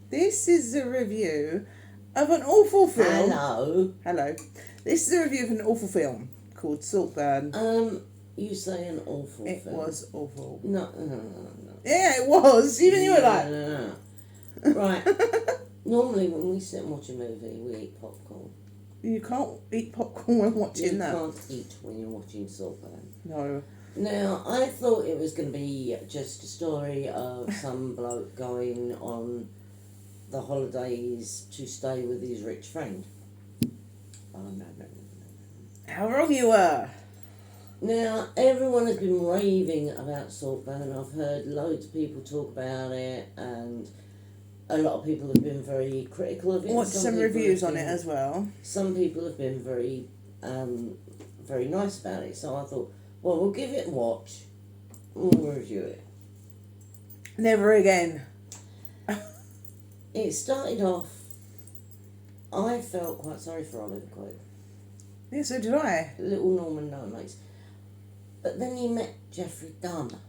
This is a review of an awful film. Hello. This is a review of an awful film called Saltburn. You say an awful film. It was awful. No. Yeah, it was. Even you were like... No. Right. Normally when we sit and watch a movie, we eat popcorn. You can't eat popcorn when watching that. You can't eat when you're watching Saltburn. No. Now, I thought it was going to be just a story of some bloke going on the holidays to stay with his rich friend. Oh, no. How wrong you were. Now, everyone has been raving about Saltburn. I've heard loads of people talk about it, and a lot of people have been very critical of it. Watched some reviews on it as well. Some people have been very, very nice about it. So I thought, well, we'll give it a watch. We'll review it. Never again. It started off, I felt quite sorry for Oliver Quaid. Yeah, so did I. Little Norman Nomates. But then he met Jeffrey Dahmer.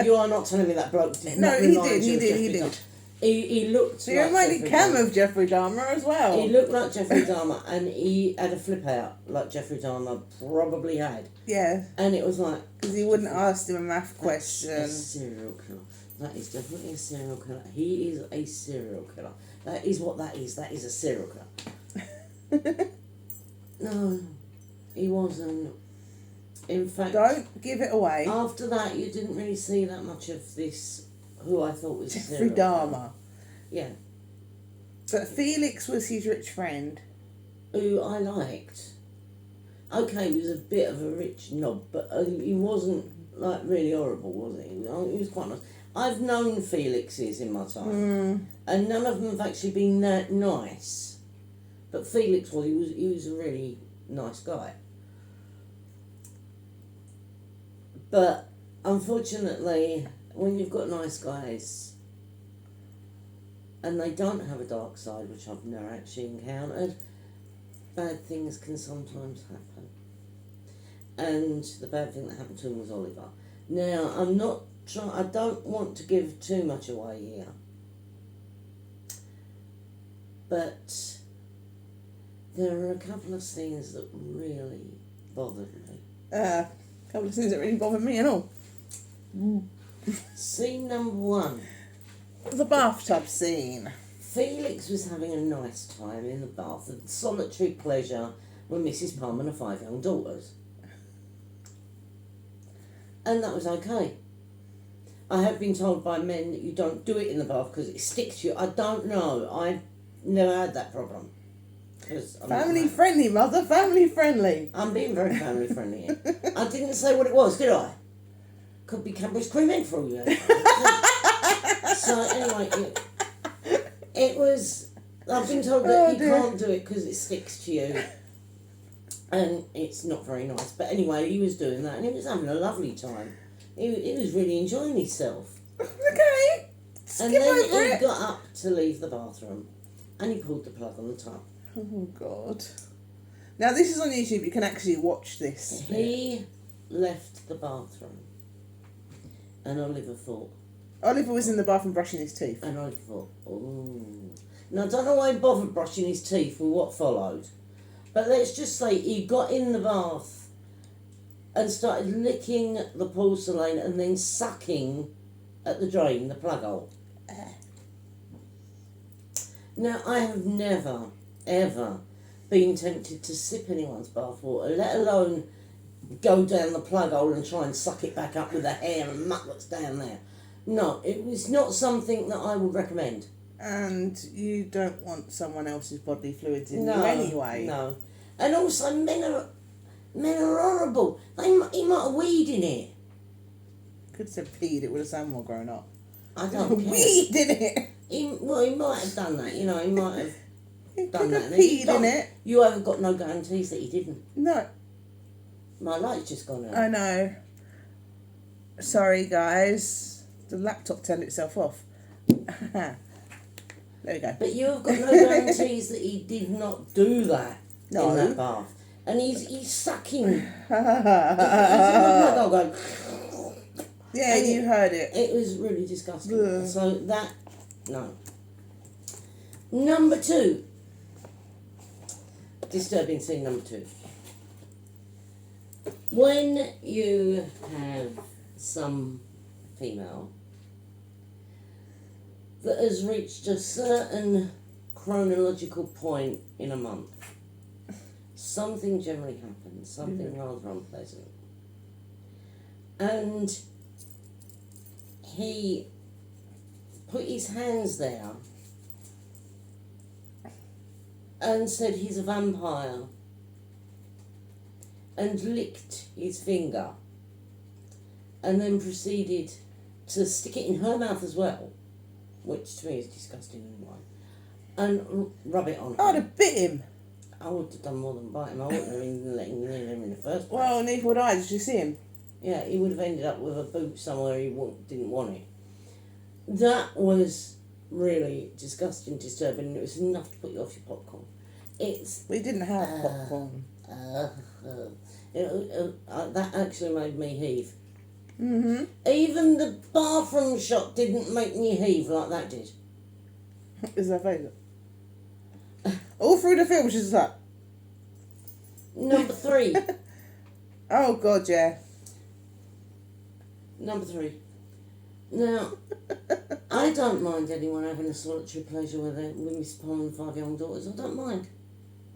You are not telling me that bloke did not remind you of Jeffrey Dahmer. He looked like reminded Cam of Jeffrey Dahmer as well. He looked like Jeffrey Dahmer, and he had a flip out like Jeffrey Dahmer probably had. Yeah. And it was like... Because he wouldn't ask him a math question. A serial killer. That is definitely a serial killer. He is a serial killer. That is what that is. That is a serial killer. No, he wasn't. In fact... Don't give it away. After that, you didn't really see that much of this... Who I thought was Jeffrey Dahmer. Yeah. But Felix was his rich friend. Who I liked. Okay, he was a bit of a rich knob, but he wasn't, like, really horrible, was he? He was quite nice. I've known Felixes in my time, and none of them have actually been that nice. But Felix he was a really nice guy. But, unfortunately... When you've got nice guys and they don't have a dark side, which I've never actually encountered, bad things can sometimes happen. And the bad thing that happened to him was Oliver. Now, I don't want to give too much away here. But there are a couple of scenes that really bothered me. A couple of scenes that really bothered me and all. Scene number 1. The bathtub scene. Felix was having a nice time in the bath, a solitary pleasure with Mrs. Palm and her 5 young daughters. And that was okay. I have been told by men that you don't do it in the bath because it sticks to you. I don't know. I've never had that problem. Family friendly, mother. Family friendly. I'm being very family friendly here. I didn't say what it was, did I? Could be Cadbury's cream egg for you. So anyway, it was... I've been told that you can't do it because it sticks to you. And it's not very nice. But anyway, he was doing that and he was having a lovely time. He was really enjoying himself. Okay. And then he got up to leave the bathroom and he pulled the plug on the tap. Oh, God. Now, this is on YouTube. You can actually watch this. He left the bathroom. And Oliver thought... Oliver was in the bathroom brushing his teeth. And Oliver thought, ooh. Now, I don't know why he bothered brushing his teeth with what followed. But let's just say he got in the bath and started licking the porcelain and then sucking at the drain, the plug hole. Now, I have never, ever been tempted to sip anyone's bathwater, let alone... go down the plug hole and try and suck it back up with the hair and muck that's down there. No, it was not something that I would recommend. And you don't want someone else's bodily fluids in you anyway. No. And also, men are horrible. He might have weed in it. Could have said peed, it would have sounded more grown up. I don't care. Weed in it! He might have done that, he might have done that. Peed in it. You haven't got no guarantees that he didn't. No. My light's just gone out. I know. Sorry, guys. The laptop turned itself off. There we go. But you have got no guarantees that he did not do that in that bath. And he's sucking. He's in the plug hole going... Yeah, and you heard it. It was really disgusting. Ugh. So that No. Number 2. Disturbing scene number 2. When you have some female that has reached a certain chronological point in a month, something generally happens, something rather unpleasant. And he put his hands there and said he's a vampire and licked his finger and then proceeded to stick it in her mouth as well, which to me is disgusting anyway, and rub it on her. I'd have bit him. I would have done more than bite him. I wouldn't have even let him near him in the first place. Well, neither would I. Did you see him? Yeah, he would have ended up with a boot somewhere he didn't want it. That was really disgusting, disturbing, and it was enough to put you off your popcorn. We didn't have popcorn. That actually made me heave. Mm-hmm. Even the bathroom shot didn't make me heave like that did. Is that favourite? All through the film, she's like... Number 3. Oh, God, yeah. Number 3. Now, I don't mind anyone having a solitary pleasure with Miss Palm and 5-year-old daughters. I don't mind.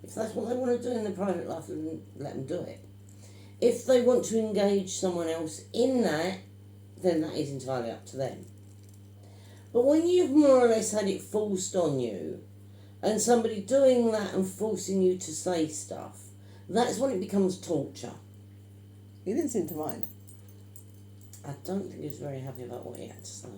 If that's what they want to do in their private life, then let them do it. If they want to engage someone else in that, then that is entirely up to them. But when you've more or less had it forced on you, and somebody doing that and forcing you to say stuff, that's when it becomes torture. He didn't seem to mind. I don't think he was very happy about what he had to say.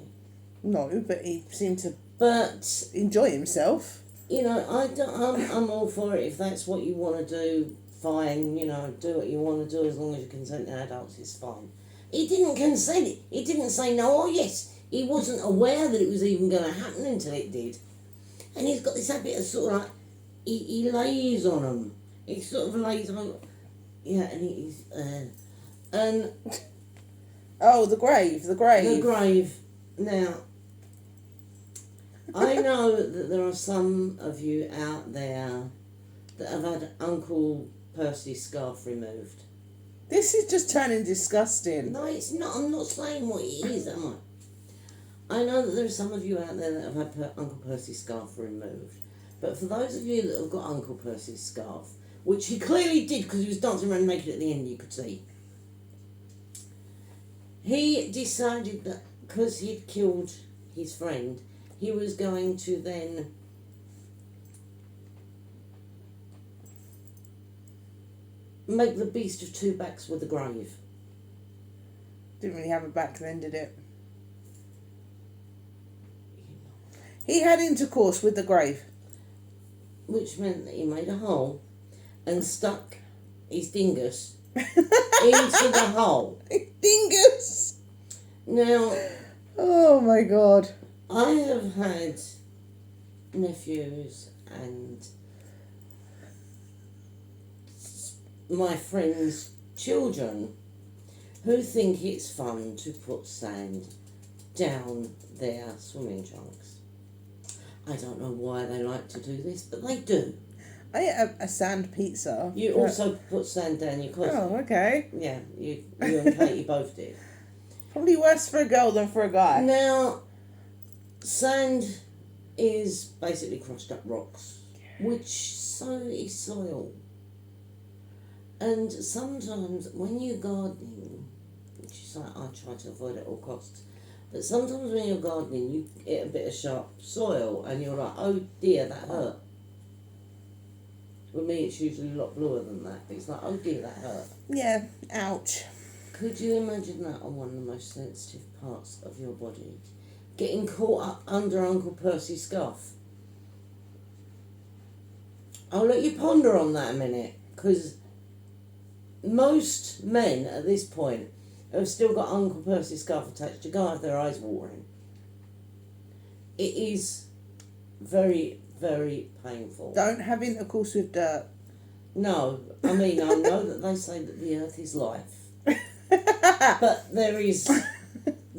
No, but he seemed to But enjoy himself. you know, I'm all for it. If that's what you want to do, fine. You know, do what you want to do as long as you consent to adults. It's fine. He didn't consent. He didn't say no or yes. He wasn't aware that it was even going to happen until it did. And he's got this habit of sort of like he lays on them. He sort of lays on. Yeah, and he's and Oh, the grave. the grave. Now, I know that there are some of you out there that have had Uncle Percy's scarf removed. This is just turning disgusting. No, it's not. I'm not saying what it is, am I? I know that there are some of you out there that have had Uncle Percy's scarf removed. But for those of you that have got Uncle Percy's scarf, which he clearly did because he was dancing around naked at the end, you could see. He decided that because he'd killed his friend, he was going to then make the beast of two backs with a grave. Didn't really have a back then, did it? He had intercourse with the grave. Which meant that he made a hole and stuck his dingus into the hole. Dingus! Now, Oh my God. I have had nephews and my friends' children who think it's fun to put sand down their swimming trunks. I don't know why they like to do this, but they do. I ate a sand pizza. You also put sand down your closet. Oh, okay. Yeah, you and Katie both did. Probably worse for a girl than for a guy. Now, sand is basically crushed up rocks, which so is soil. And sometimes when you're gardening, which is like I try to avoid at all costs, but sometimes when you're gardening you get a bit of sharp soil and you're like, oh dear, that hurt. With me it's usually a lot bluer than that, but it's like, oh dear, that hurt. Yeah, ouch. Could you imagine that on one of the most sensitive parts of your body? Getting caught up under Uncle Percy's scarf. I'll let you ponder on that a minute, because most men at this point have still got Uncle Percy's scarf attached to go have their eyes watering. It is very, very painful. Don't have intercourse with dirt. No, I mean, I know that they say that the earth is life. But there is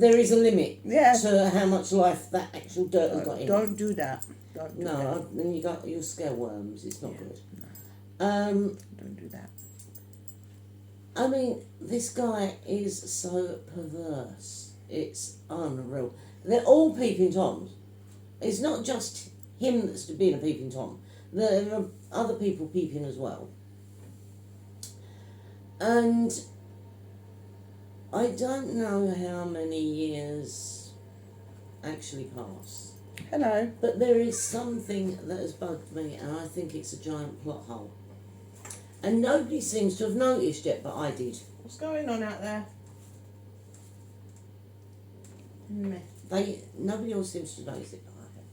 there is a limit Yeah. to how much life that actual dirt has got in it. Don't do that. Don't do that. No, then you'll scare worms. It's not good. Don't do that. I mean, this guy is so perverse. It's unreal. They're all peeping toms. It's not just him that's being a peeping tom. There are other people peeping as well. And I don't know how many years actually pass. Hello. But there is something that has bugged me, and I think it's a giant plot hole. And nobody seems to have noticed yet, but I did. What's going on out there? Nobody else seems to notice it, but I have.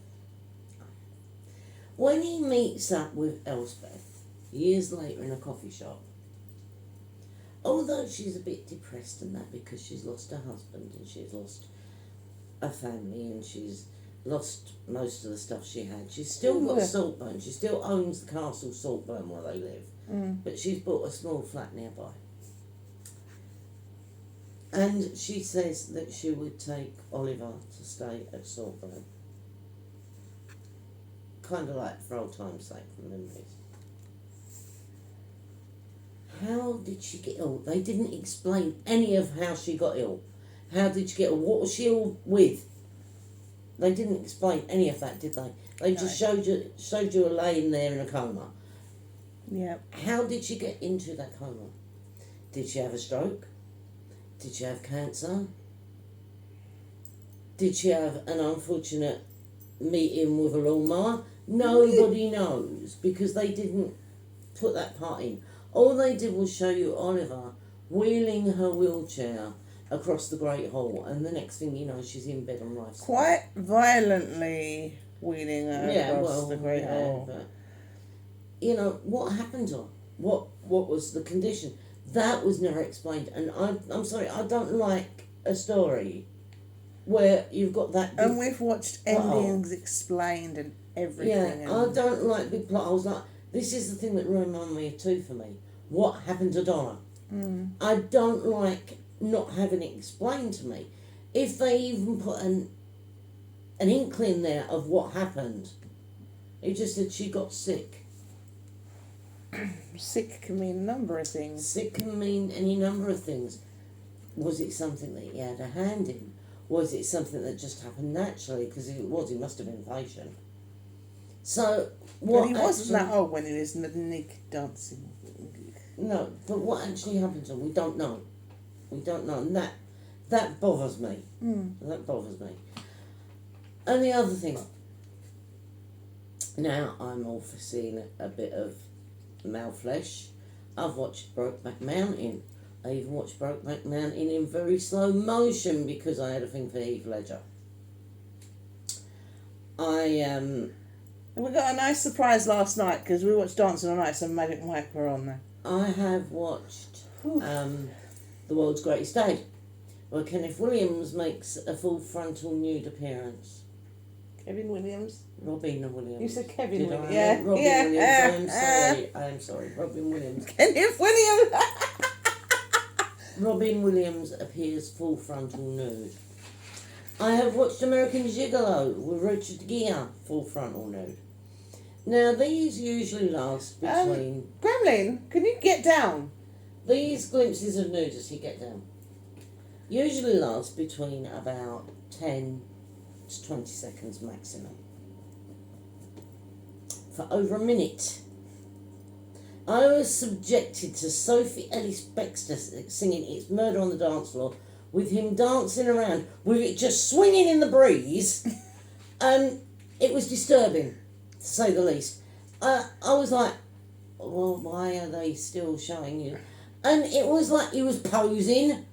When he meets up with Elspeth, years later in a coffee shop, although she's a bit depressed and that because she's lost her husband and she's lost a family and she's lost most of the stuff she had, she's still got Saltburn. She still owns the castle Saltburn where they live, but she's bought a small flat nearby. And she says that she would take Oliver to stay at Saltburn. Kind of like for old time's sake, for memories. How did she get ill? They didn't explain any of how she got ill. How did she get ill? What was she ill with? They didn't explain any of that, did they? They just showed you her laying there in a coma. Yeah. How did she get into that coma? Did she have a stroke? Did she have cancer? Did she have an unfortunate meeting with a lawnmower? Nobody knows because they didn't put that part in. All they did was show you Oliver wheeling her wheelchair across the Great Hall, and the next thing you know, she's in bed on life support. Quite violently wheeling her across the Great Hall. But, you know, what happened to her? What was the condition? That was never explained, and I'm sorry, I don't like a story where you've got that big And we've watched endings explained and everything. Yeah, I don't like big plot holes. Like, this is the thing that reminded me of Two for me. What happened to Donna? I don't like not having it explained to me. If they even put an inkling there of what happened, it just said she got sick. Sick can mean a number of things. Sick can mean any number of things. Was it something that he had a hand in? Was it something that just happened naturally? Because if it was, he must have been patient. So, what But he wasn't that old when he was naked dancing. No, but what actually happened to him, we don't know. We don't know, and that bothers me. That bothers me. And the other thing, now I'm all for seeing a bit of male flesh. I've watched Brokeback Mountain. I even watched Brokeback Mountain in very slow motion because I had a thing for Heath Ledger. We got a nice surprise last night because we watched Dancing on Ice and Magic Mike were on there. I have watched The World's Greatest Day, where Kenneth Williams makes a full frontal nude appearance. Kevin Williams. Robin Williams. You said Kevin Did Williams. I? Yeah. Robin Williams. I am sorry. Robin Williams. Kenneth Williams. Robin Williams appears full frontal nude. I have watched American Gigolo with Richard Gere, full frontal nude. Now, these usually last between... Gremlin, can you get down? These glimpses of nudity, get down, usually last between about 10 to 20 seconds maximum. For over a minute. I was subjected to Sophie Ellis-Bextor singing It's Murder on the Dance Floor with him dancing around with it just swinging in the breeze. And it was disturbing, to say the least. I was like, well, why are they still showing you? And it was like he was posing,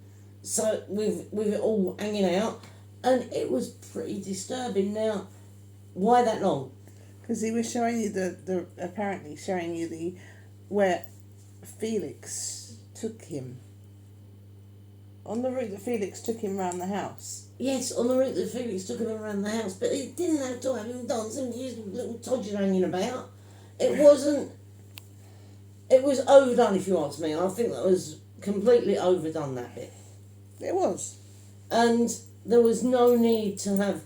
so with it all hanging out, and it was pretty disturbing. Now, why that long? Because he was showing you apparently showing you where Felix took him. On the route that Felix took him round the house. Yes, on the route that Felix took him around the house, but he didn't have to have him dancing, his little todger hanging about. It wasn't... It was overdone, if you ask me. I think that was completely overdone, that bit. It was. And there was no need to have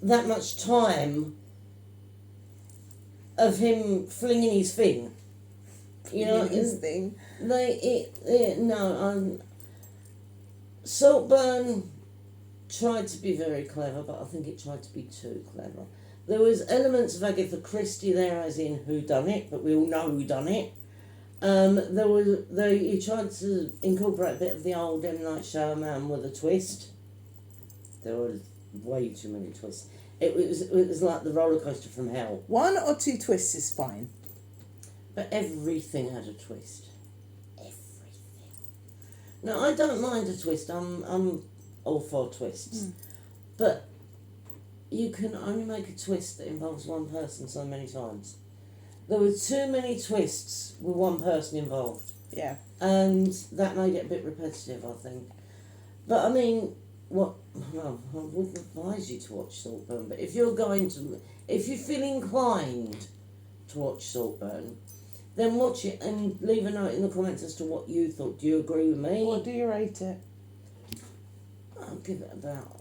that much time of him flinging his thing. You know, his thing. Saltburn tried to be very clever, but I think it tried to be too clever. There was elements of Agatha Christie there, as in who done it, but we all know who done it. He tried to incorporate a bit of the old M. Night Shyamalan with a twist. There were way too many twists. It was like the roller coaster from hell. 1 or 2 twists is fine. But everything had a twist. Everything. Now, I don't mind a twist. I'm all for twists. But you can only make a twist that involves one person so many times. There were too many twists with one person involved. Yeah. And that made it a bit repetitive, I think. But I mean, I wouldn't advise you to watch Saltburn, but if you feel inclined to watch Saltburn, then watch it and leave a note in the comments as to what you thought. Do you agree with me? What do you rate it? I'll give it about...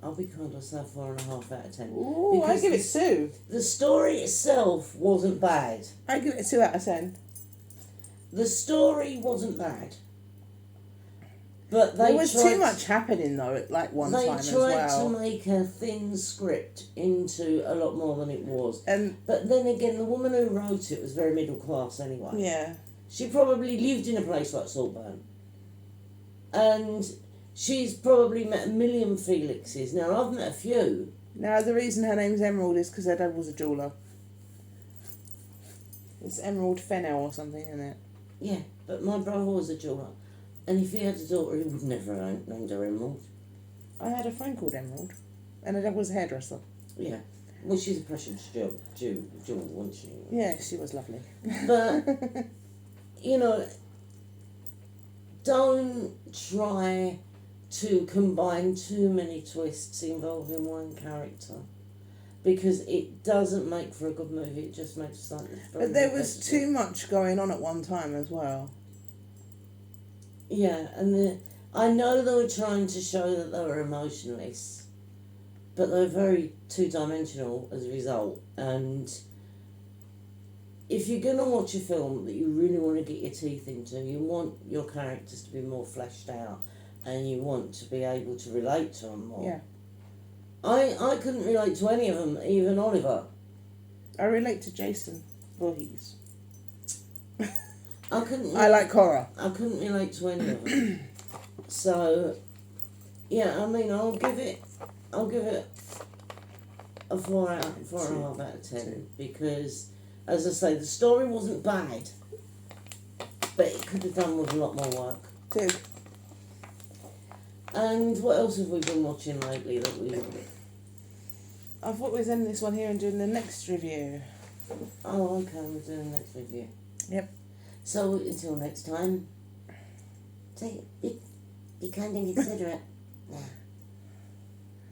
I'll be kind, I'll say 4.5 out of 10. Ooh, I give it 2. The story itself wasn't bad. I give it 2 out of 10. The story wasn't bad. But there was too much happening though at one time as well. They tried to make a thin script into a lot more than it was. And but then again, the woman who wrote it was very middle class anyway. Yeah. She probably lived in a place like Saltburn. And she's probably met a million Felixes. Now, I've met a few. Now, the reason her name's Emerald is because her dad was a jeweller. It's Emerald Fennell or something, isn't it? Yeah, but my brother was a jeweller. And if he had a daughter, he would never have named her Emerald. I had a friend called Emerald. And her dad was a hairdresser. Yeah. Well, she's a precious jewel, wasn't she? Yeah, she was lovely. But, you know, don't try to combine too many twists involving one character. Because it doesn't make for a good movie, it just makes something very But there was repetitive. too much going on at one time as well. Yeah, and I know they were trying to show that they were emotionless, but they were very two-dimensional as a result. And if you're going to watch a film that you really want to get your teeth into, you want your characters to be more fleshed out, and you want to be able to relate to them more. Yeah. I couldn't relate to any of them, even Oliver. I relate to Jason Voorhees. I like horror. I couldn't relate to any of them. So, yeah, I mean, I'll give it a 4.5 out of 10 because, as I say, the story wasn't bad, but it could have done with a lot more work. 2. And what else have we been watching lately that we? I thought we'd end this one here and doing the next review. Oh, okay, we're doing the next review. Yep. So until next time, be kind and considerate. Yeah.